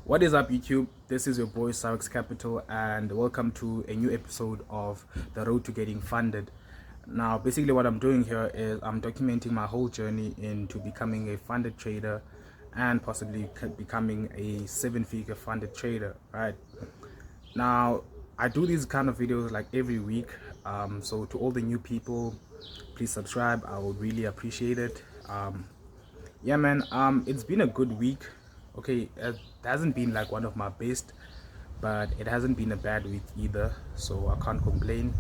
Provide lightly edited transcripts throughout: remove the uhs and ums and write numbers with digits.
What is up, YouTube? This is your boy Cyrex Capital, and welcome to a new episode of The Road to Getting Funded. Now, basically, what I'm doing here is I'm documenting my whole journey into becoming a funded trader and possibly becoming a seven-figure funded trader. Right now, I do these kind of videos like every week. So, to all the new people, please subscribe. I would really appreciate it. Yeah, man, it's been a good week. Okay, it hasn't been like one of my best, but it hasn't been a bad week either, so I can't complain.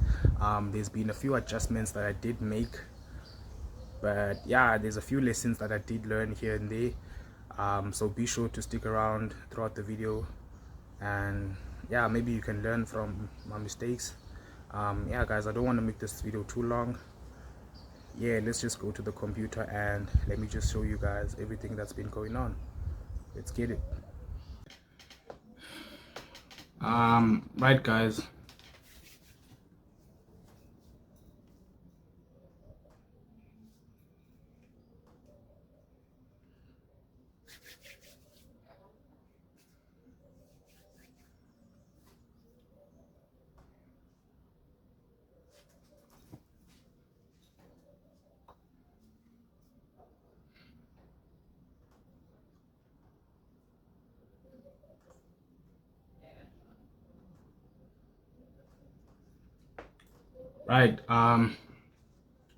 There's been a few adjustments that I did make, but yeah, there's a few lessons that I did learn here and there. So be sure to stick around throughout the video, and yeah, maybe you can learn from my mistakes. Yeah, guys, I don't want to make this video too long. Yeah, let's just go to the computer and let me just show you guys everything that's been going on. Let's get it. Right, guys. Right.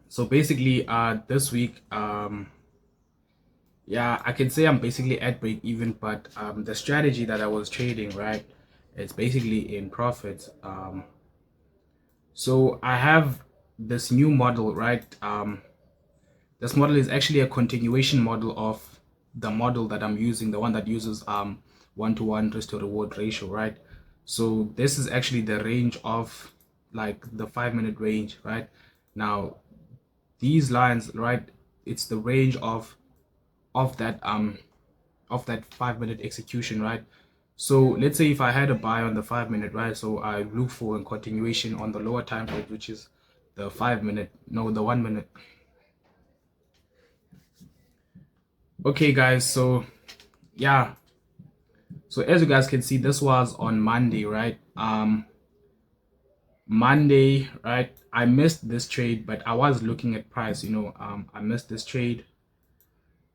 So basically, this week, yeah, I can say I'm basically at break even, but the strategy that I was trading, right, it's basically in profits. So I have this new model, right? This model is actually a continuation model of the model that I'm using, the one that uses one-to-one risk to reward ratio, right? So this is actually the range of like the 5 minute range, right? Now these lines, right, it's the range of that 5 minute execution, right? So let's say if I had a buy on the 5 minute, right, so I look for a continuation on the lower time frame, which is the 5 minute, no, the 1 minute. Okay, guys, so yeah, so as you guys can see, this was on Monday, right? Monday, right, I missed this trade, but I was looking at price, I missed this trade.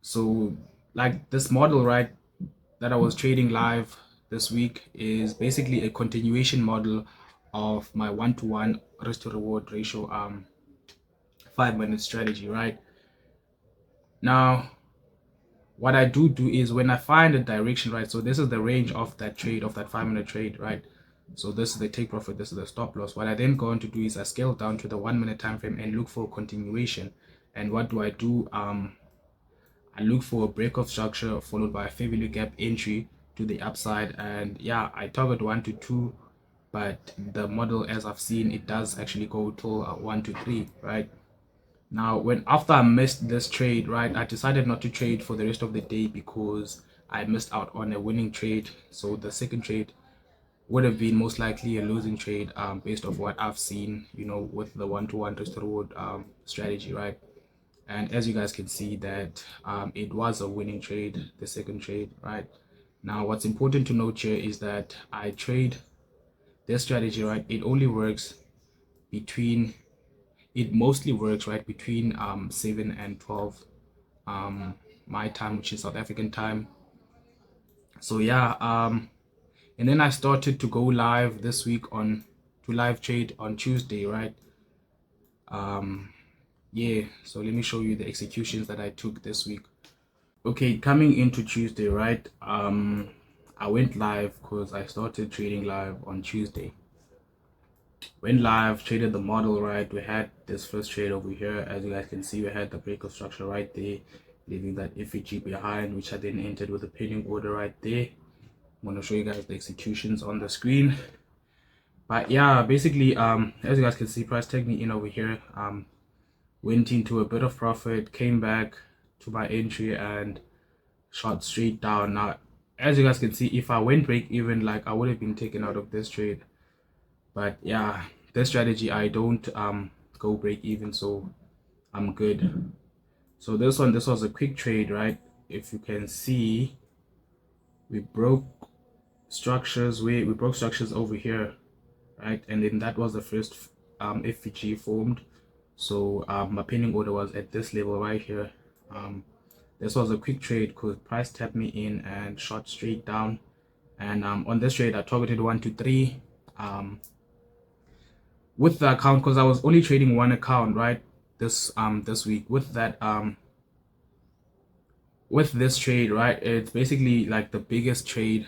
So like this model, right, that I was trading live this week is basically a continuation model of my one-to-one risk to reward ratio 5 minute strategy, right? Now what I do is when I find a direction, right, so this is the range of that trade, of that 5 minute trade, right? So this is the take profit, this is the stop loss. What I then go on to do is I scale down to the 1 minute time frame and look for continuation. And what do? I look for a break of structure followed by a fair value gap entry to the upside, and yeah, I target 1 to 2, but the model, as I've seen, it does actually go till 1 to 3, right? Now when after I missed this trade, right, I decided not to trade for the rest of the day because I missed out on a winning trade. So the second trade would have been most likely a losing trade, based off what I've seen, with the one-to-one risk to reward strategy, right? And as you guys can see that it was a winning trade, the second trade, right? Now what's important to note here is that I trade this strategy, right, it mostly works right between 7 and 12 my time, which is South African time. So yeah, and then I started to go live this week on to live trade on Tuesday, right? Yeah, so let me show you the executions that I took this week. Okay, coming into Tuesday, right? I went live because I started trading live on Tuesday. Went live, traded the model, right? We had this first trade over here. As you guys can see, we had the break of structure right there, leaving that FEG behind, which I then entered with a pending order right there. I'm going to show you guys the executions on the screen. But yeah, basically, as you guys can see, price take me in over here. Went into a bit of profit, came back to my entry and shot straight down. Now, as you guys can see, if I went break even, like I would have been taken out of this trade. But yeah, this strategy, I don't go break even, so I'm good. So this was a quick trade, right? If you can see, we broke structures. We broke structures over here, right? And then that was the first FVG formed. So my pending order was at this level right here. This was a quick trade because price tapped me in and shot straight down. And on this trade, I targeted 1 to 3 with the account, because I was only trading one account, right? This week with this trade, right? It's basically like the biggest trade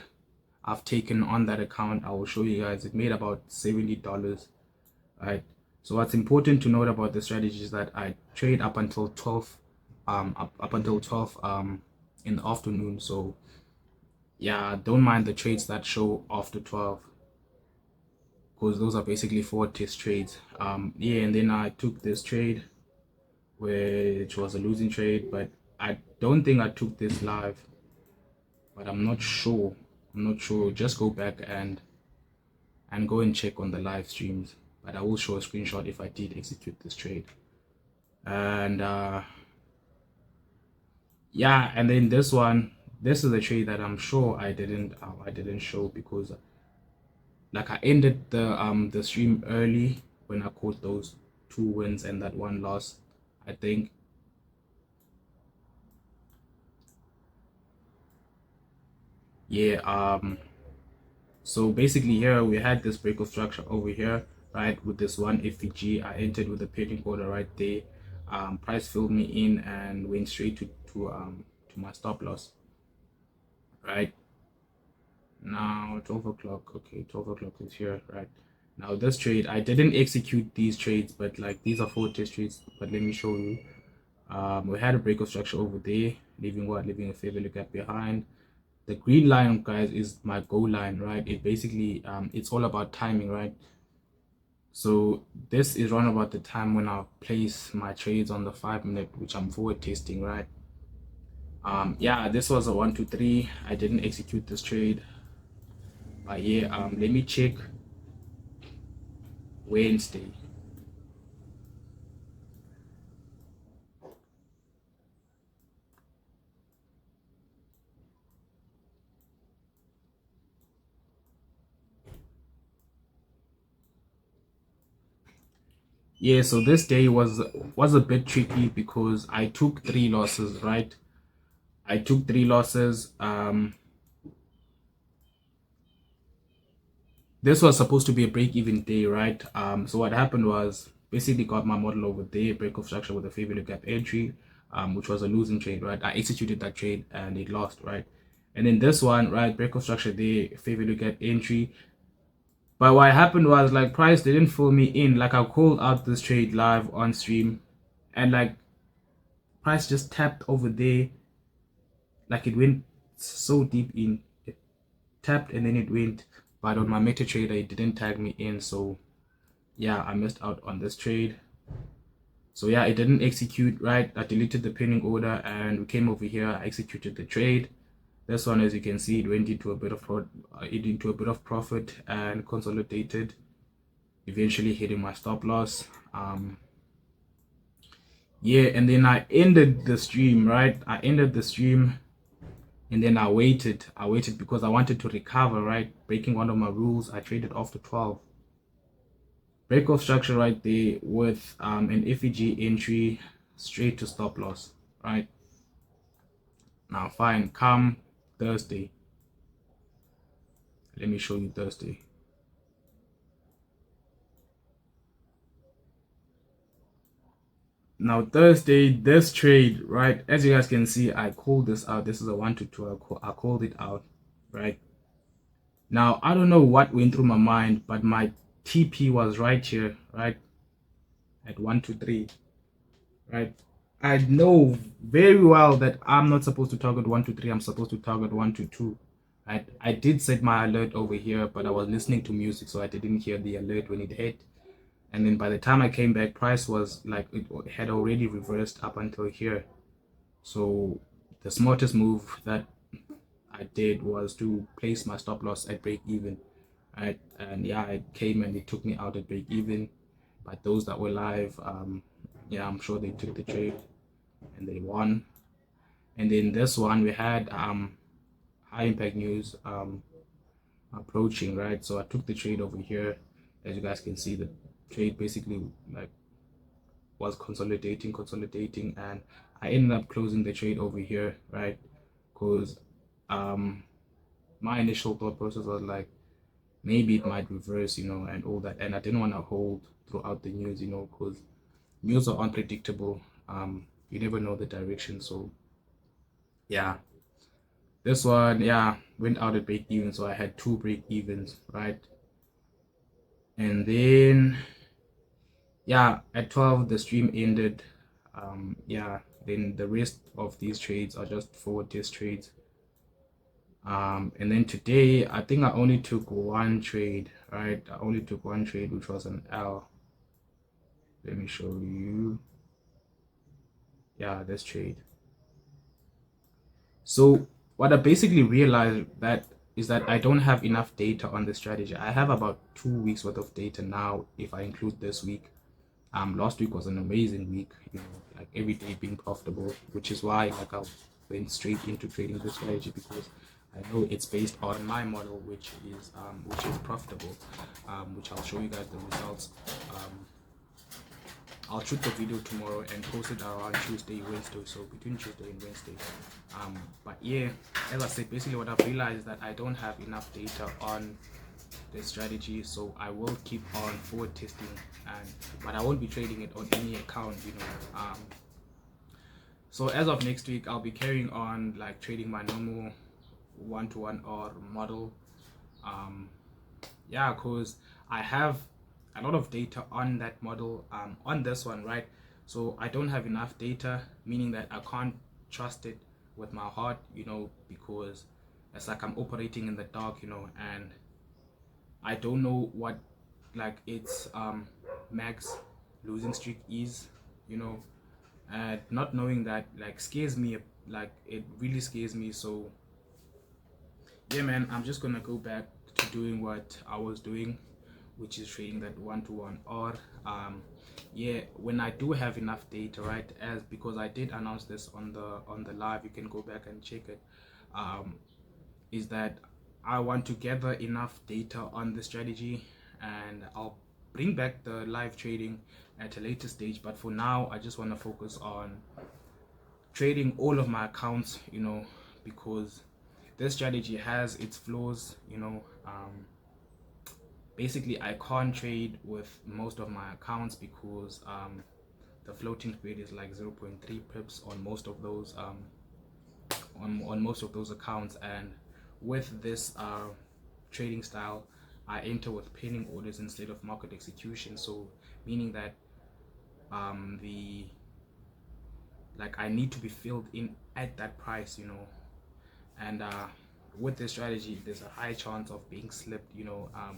I've taken on that account. I will show you guys. It made about $70, right? So what's important to note about the strategy is that I trade up until 12 up until 12 in the afternoon. So yeah, don't mind the trades that show after 12, because those are basically 4 test trades. Yeah, and then I took this trade, which was a losing trade, but I don't think I took this live, but I'm not sure. Just go back and go and check on the live streams, but I will show a screenshot if I did execute this trade. And yeah, and then this is a trade that I'm sure I didn't show, because like I ended the stream early when I caught those 2 wins and that 1 loss, I think. Yeah, so basically here we had this break of structure over here, right? With this one FVG, I entered with a pending order right there. Price filled me in and went straight to my stop loss, right? Now 12 o'clock. Okay, 12 o'clock is here, right? Now this trade, I didn't execute these trades, but like these are 4 test trades. But let me show you. We had a break of structure over there, leaving a fair value gap behind. The green line, guys, is my goal line, right? It basically it's all about timing, right? So this is around about the time when I'll place my trades on the 5-minute, which I'm forward testing, right? Yeah, this was a 1 2 3. I didn't execute this trade, but yeah, let me check Wednesday. Yeah, so this day was a bit tricky because I took 3 losses, right? I took 3 losses. This was supposed to be a break-even day, right? So what happened was basically got my model over there, break of structure with a fair value gap entry, which was a losing trade, right? I executed that trade and it lost, right? And then this one, right, break of structure there, fair value gap entry. But what happened was like price didn't fill me in. Like I called out this trade live on stream, and like price just tapped over there, like it went so deep in. It tapped and then it went, but on my MetaTrader it didn't tag me in, so yeah, I missed out on this trade. So yeah, it didn't execute, right? I deleted the pending order and we came over here. I executed the trade. This one, as you can see, it went into a bit of profit and consolidated, eventually hitting my stop loss. Yeah, and then I ended the stream, right? I ended the stream and then I waited because I wanted to recover, right? Breaking one of my rules, I traded off the 12. Break of structure right there with an FEG entry straight to stop loss, right? Now fine, come Thursday. Let me show you Thursday. Now Thursday, this trade, right? As you guys can see, I called this out. This is a 1 to 2. I called it out, right? Now I don't know what went through my mind, but my TP was right here, right? At 1 to 3, right? I know very well that I'm not supposed to target 1 to 3. I'm supposed to target 1 to 2. I did set my alert over here, but I was listening to music, so I didn't hear the alert when it hit. And then by the time I came back, price was like it had already reversed up until here. So the smartest move that I did was to place my stop loss at break even. Right? And yeah, it came and it took me out at break even. But those that were live, yeah, I'm sure they took the trade and they won. And then this one we had high impact news. approaching, right? So I took the trade over here. As you guys can see, the trade basically like was consolidating, and I ended up closing the trade over here, right? Because my initial thought process was like, maybe it might reverse, and all that, and I didn't want to hold throughout the news, because news are unpredictable. You never know the direction. So yeah, this one, yeah, went out at break even, so I had 2 break evens, right? And then yeah, at 12 the stream ended. Yeah, then the rest of these trades are just forward test trades. And then today I think I only took one trade, right? I only took one trade, which was an L. Let me show you. Yeah, this trade. So what I basically realized that is that I don't have enough data on the strategy. I have about 2 weeks worth of data now if I include this week. Last week was an amazing week, like every day being profitable, which is why like I went straight into trading this strategy, because I know it's based on my model, which is profitable, which I'll show you guys the results. I'll shoot the video tomorrow and post it around Tuesday, Wednesday, so between Tuesday and Wednesday. But yeah, as I said, basically what I've realized is that I don't have enough data on the strategy, so I will keep on forward testing, but I won't be trading it on any account, so as of next week I'll be carrying on like trading my normal one-to-one or model. Yeah, because I have a lot of data on that model, on this one, right? So I don't have enough data, meaning that I can't trust it with my heart, because it's like I'm operating in the dark, and I don't know what like its max losing streak is, and not knowing that like scares me, like it really scares me. So yeah, man, I'm just gonna go back to doing what I was doing, which is trading that one-to-one. Or yeah, when I do have enough data, right, as because I did announce this on the live, you can go back and check it, is that I want to gather enough data on the strategy, and I'll bring back the live trading at a later stage. But for now I just want to focus on trading all of my accounts, because this strategy has its flaws, basically I can't trade with most of my accounts because the floating speed is like 0.3 pips on most of those on most of those accounts. And with this trading style, I enter with pending orders instead of market execution, so meaning that the like I need to be filled in at that price, and with this strategy there's a high chance of being slipped,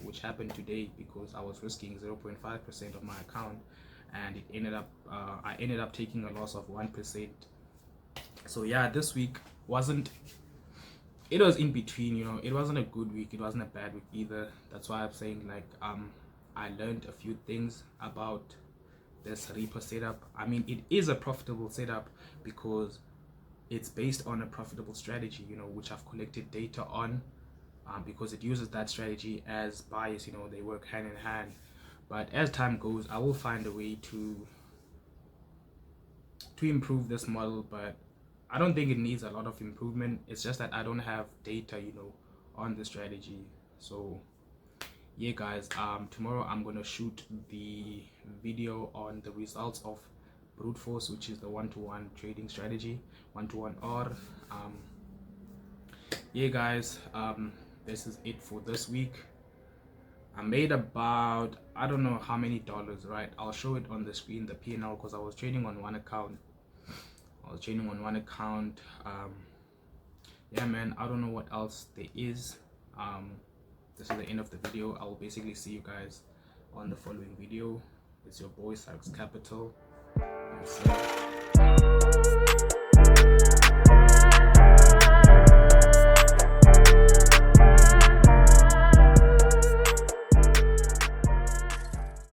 which happened today because I was risking 0.5% of my account, and it ended up I ended up taking a loss of 1%. So yeah, this week it was in between, it wasn't a good week, it wasn't a bad week either. That's why I'm saying like I learned a few things about this Reaper setup. I mean, it is a profitable setup because it's based on a profitable strategy, which I've collected data on, because it uses that strategy as bias, they work hand in hand. But as time goes, I will find a way to improve this model, but I don't think it needs a lot of improvement. It's just that I don't have data, on the strategy. So yeah guys, tomorrow I'm gonna shoot the video on the results of brute force, which is the one-to-one trading strategy, one-to-one. Or yeah guys, this is it for this week. I made about, I don't know how many dollars, right? I'll show it on the screen, the P&L, because I was trading on one account. Yeah man, I don't know what else there is. This is the end of the video. I will basically see you guys on the following video. It's your boy Cyrex Capital. Yes, sir.